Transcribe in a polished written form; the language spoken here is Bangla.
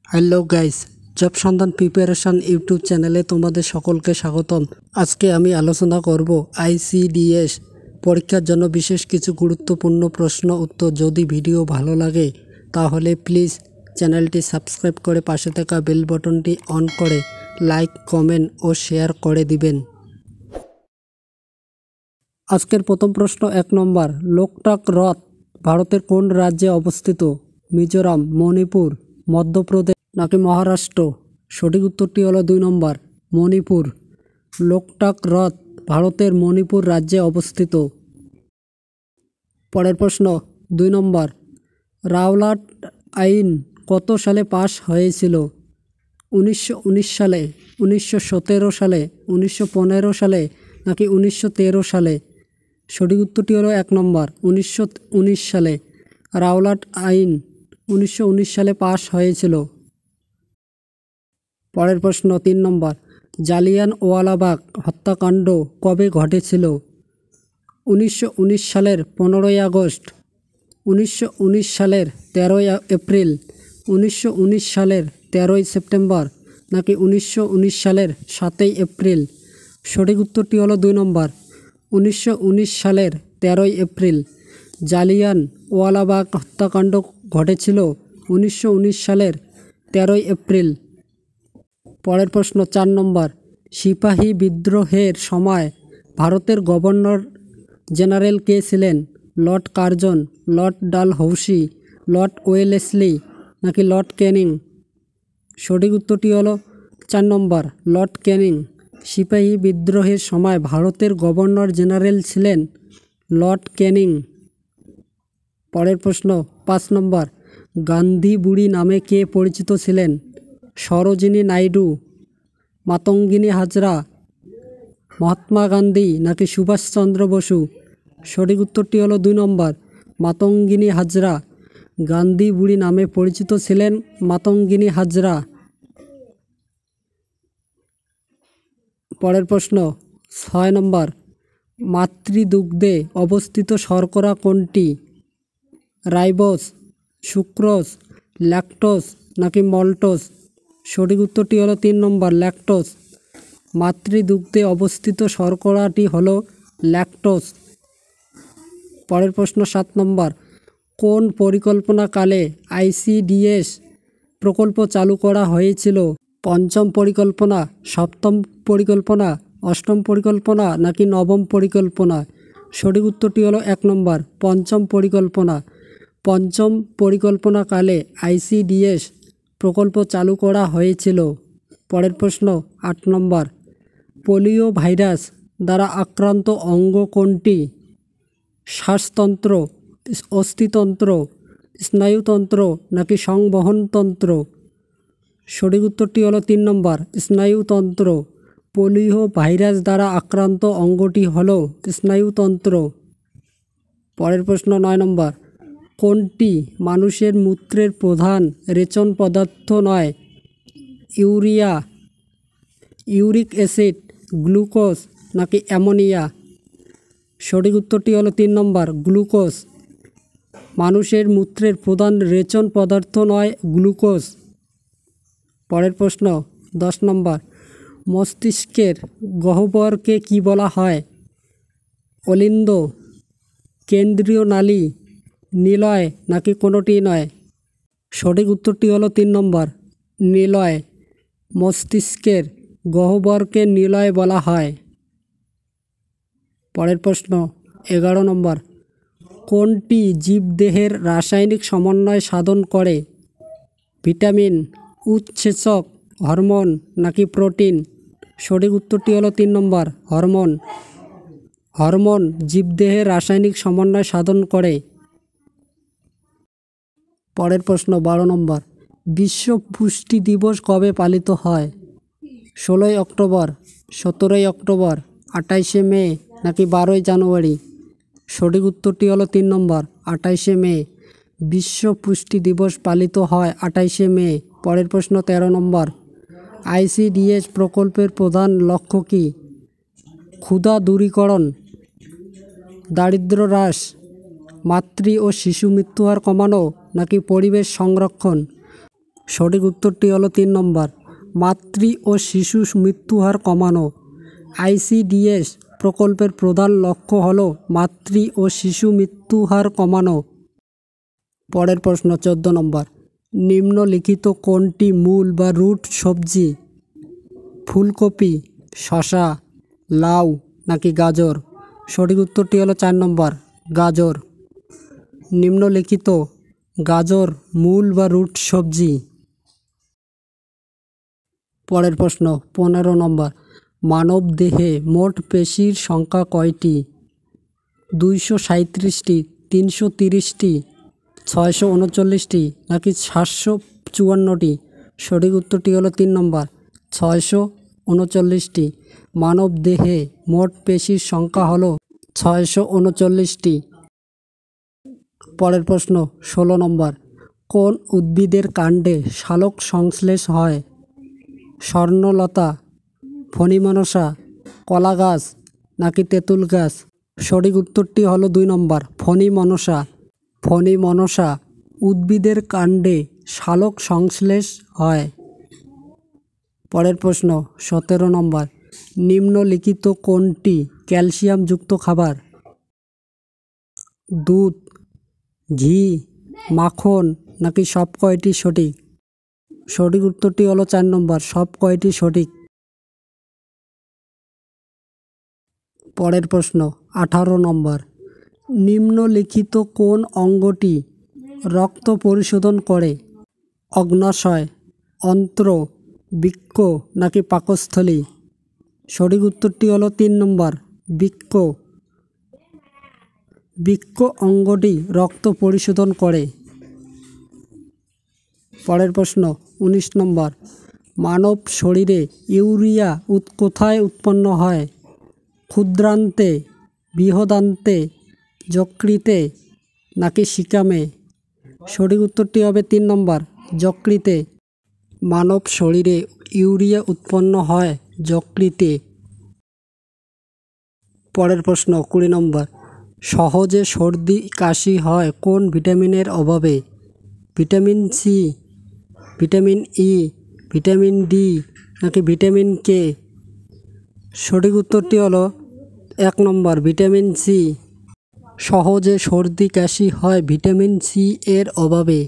হ্যালো গাইস, জব সন্ধান প্রিপারেশন ইউটিউব চ্যানেলে তোমাদের সকলকে স্বাগতম। আজকে আমি আলোচনা করব আইসিডিএস পরীক্ষার জন্য বিশেষ কিছু গুরুত্বপূর্ণ প্রশ্ন উত্তর। যদি ভিডিও ভালো লাগে তাহলে প্লিজ চ্যানেলটি সাবস্ক্রাইব করে পাশে থাকা বেল বাটনটি অন করে লাইক, কমেন্ট ও শেয়ার করে দিবেন। আজকের প্রথম প্রশ্ন 1 নম্বর, লোকটাক হ্রদ ভারতের কোন রাজ্যে অবস্থিত? মিজোরাম, মণিপুর, মধ্যপ্রদেশ নাকি মহারাষ্ট্র? সঠিক উত্তরটি হলো 2 নম্বর, মণিপুর। লোকটাক হ্রদ ভারতের মণিপুর রাজ্যে অবস্থিত। পরের প্রশ্ন 2 নম্বর, রাওলাট আইন কত সালে পাশ হয়েছিল? 1919 সালে, 1917 সালে, 1915 সালে নাকি 1913 সালে? সঠিক উত্তরটি হলো 1 নম্বর, 1919 সালে। রাওলাট আইন 1919 সালে পাশ হয়েছিল। পরের প্রশ্ন 3 নম্বর, জালিয়ানওয়ালাবাগ হত্যাকাণ্ড কবে ঘটেছিল? 1919 সালের 15ই আগস্ট, 1919 সালের 13ই এপ্রিল, 1919 সালের 13ই সেপ্টেম্বর নাকি 1919 সালের 7ই এপ্রিল? সঠিক উত্তরটি হলো 2 নম্বর, 1919 সালের 13ই এপ্রিল। জালিয়ানওয়ালাবাগ হত্যাকাণ্ড ঘটেছিল 1919 সালের 13ই এপ্রিল। পরের প্রশ্ন 4 নম্বর, সিপাহী বিদ্রোহের সময় ভারতের গভর্নর জেনারেল কে ছিলেন? Lord Curzon, Lord Dalhousie, Lord Wellesley নাকি লর্ড ক্যানিং? সঠিক উত্তরটি হলো 4 নম্বর, লর্ড ক্যানিং। সিপাহী বিদ্রোহের সময় ভারতের গভর্নর জেনারেল ছিলেন লর্ড ক্যানিং। পরের প্রশ্ন 5 নম্বর, গান্ধী বুড়ি নামে কে পরিচিত ছিলেন? সরোজিনী নাইডু, মাতঙ্গিনী হাজরা, মহাত্মা গান্ধী নাকি সুভাষচন্দ্র বসু? সঠিক উত্তরটি হলো 2 নম্বর, মাতঙ্গিনী হাজরা। গান্ধী বুড়ি নামে পরিচিত ছিলেন মাতঙ্গিনী হাজরা। পরের প্রশ্ন 6 নম্বর, মাতৃদুগ্ধে অবস্থিত শর্করা কোনটি? রাইবোজ, সুক্রোজ, ল্যাকটোজ নাকি মল্টোজ? সঠিক উত্তরটি হলো 3 নম্বর, ল্যাকটোজ। মাতৃদুগ্ধে অবস্থিত শর্করাটি হলো ল্যাকটোজ। পরের প্রশ্ন 7 নম্বর, কোন পরিকল্পনাকালে আইসিডিএস প্রকল্প চালু করা হয়েছিল? পঞ্চম পরিকল্পনা, সপ্তম পরিকল্পনা, অষ্টম পরিকল্পনা নাকি নবম পরিকল্পনা? সঠিক উত্তরটি হলো 1 নম্বর, পঞ্চম পরিকল্পনা। পঞ্চম পরিকল্পনাকালে আইসিডিএস প্রকল্প চালু করা হয়েছিল। পরের প্রশ্ন 8 নম্বর, পোলিও ভাইরাস দ্বারা আক্রান্ত অঙ্গ কোনটি? শ্বাসতন্ত্র, অস্থিতন্ত্র, স্নায়ুতন্ত্র নাকি সংবহনতন্ত্র? সঠিক উত্তরটি হলো 3 নম্বর, স্নায়ুতন্ত্র। পোলিও ভাইরাস দ্বারা আক্রান্ত অঙ্গটি হলো স্নায়ুতন্ত্র। পরের প্রশ্ন 9 নম্বর, কোনটি মানুষের মূত্রের প্রধান রেচন পদার্থ নয়? ইউরিয়া, ইউরিক অ্যাসিড, গ্লুকোজ নাকি অ্যামোনিয়া? সঠিক উত্তরটি হলো 3 নম্বর, গ্লুকোজ। মানুষের মূত্রের প্রধান রেচন পদার্থ নয় গ্লুকোজ। পরের প্রশ্ন 10 নম্বর, মস্তিষ্কের গহ্বরকে কি বলা হয়? অলিন্দ, কেন্দ্রীয় নালী, নিলয় নাকি কোনোটি নয়? সঠিক উত্তরটি হলো 3 নম্বর, নিলয়। মস্তিষ্কের গহ্বরকে নিলয় বলা হয়। পরের প্রশ্ন 11 নম্বর, কোনটি জীবদেহের রাসায়নিক সমন্বয় সাধন করে? ভিটামিন, উৎসেচক, হরমোন নাকি প্রোটিন? সঠিক উত্তরটি হলো 3 নম্বর, হরমোন। হরমোন জীবদেহের রাসায়নিক সমন্বয় সাধন করে। পরের প্রশ্ন 12 নম্বর, বিশ্ব পুষ্টি দিবস কবে পালিত হয়? 16ই অক্টোবর, 17ই অক্টোবর, 28শে মে নাকি 12ই জানুয়ারি? সঠিক উত্তরটি হলো 3 নম্বর, 28শে মে। বিশ্ব পুষ্টি দিবস পালিত হয় 28শে মে। পরের প্রশ্ন 13 নম্বর, আইসিডিএস প্রকল্পের প্রধান লক্ষ্য কী? ক্ষুধা দূরীকরণ, দারিদ্র্য হ্রাস, মাতৃ ও শিশু মৃত্যুহার কমানো নাকি পরিবেশ সংরক্ষণ? সঠিক উত্তরটি হলো 3 নম্বর, মাতৃ ও শিশু মৃত্যুহার কমানো। আইসিডিএস প্রকল্পের প্রধান লক্ষ্য হলো মাতৃ ও শিশু মৃত্যুহার কমানো। পরের প্রশ্ন 14 নম্বর, নিম্নলিখিত কোনটি মূল বা রুট সবজি? ফুলকপি, শসা, লাউ নাকি গাজর? সঠিক উত্তরটি হলো 4 নম্বর, গাজর। নিম্নলিখিত গাজর মূল বা রুট সবজি। পরের প্রশ্ন 15 নম্বর, মানব দেহে মোট পেশির সংখ্যা কয়টি? 237টি, 330টি, 639টি নাকি 754টি? সঠিক উত্তরটি হলো 3 নম্বর, 639টি। মানব দেহে মোট পেশির সংখ্যা হলো 639টি। পরের প্রশ্ন 16 নম্বর, কোন উদ্ভিদের কাণ্ডে সালোক সংশ্লেষ হয়? স্বর্ণলতা, ফণিমনসা, কলা গাছ নাকি তেঁতুল গাছ? সঠিক উত্তরটি হলো 2 নম্বর, ফণিমনসা। ফণিমনসা উদ্ভিদের কাণ্ডে সালোক সংশ্লেষ হয়। পরের প্রশ্ন 17 নম্বর, নিম্নলিখিত কোনটি ক্যালসিয়ামযুক্ত খাবার? দুধ, ঘি, মাখন নাকি সব কয়টি সঠিক? সঠিক উত্তরটি হলো 4 নম্বর, সব কয়টি সঠিক। পরের প্রশ্ন 18 নম্বর, নিম্নলিখিত কোন অঙ্গটি রক্ত পরিশোধন করে? অগ্ন্যাশয়, অন্ত্র, বৃক্ক নাকি পাকস্থলী? সঠিক উত্তরটি হলো 3 নম্বর, বৃক্ক। বৃক্ক অঙ্গটি রক্ত পরিশোধন করে। পরের প্রশ্ন 19 নম্বর, মানব শরীরে ইউরিয়া কোথায় উৎপন্ন হয়? ক্ষুদ্রান্তে, বৃহদান্তে, যকৃতে নাকি সিকামে? সঠিক উত্তরটি হবে 3 নম্বর, যকৃতে। মানব শরীরে ইউরিয়া উৎপন্ন হয় যকৃতে। পরের প্রশ্ন 20 নম্বর, সহজে সর্দি কাশি হয় কোন ভিটামিনের অভাবে? Vitamin C, vitamin E, vitamin D নাকি ভিটামিন কে? সঠিক উত্তরটি হলো 1 নম্বর, ভিটামিন সি। সহজে সর্দি কাশি হয় ভিটামিন সি এর অভাবে।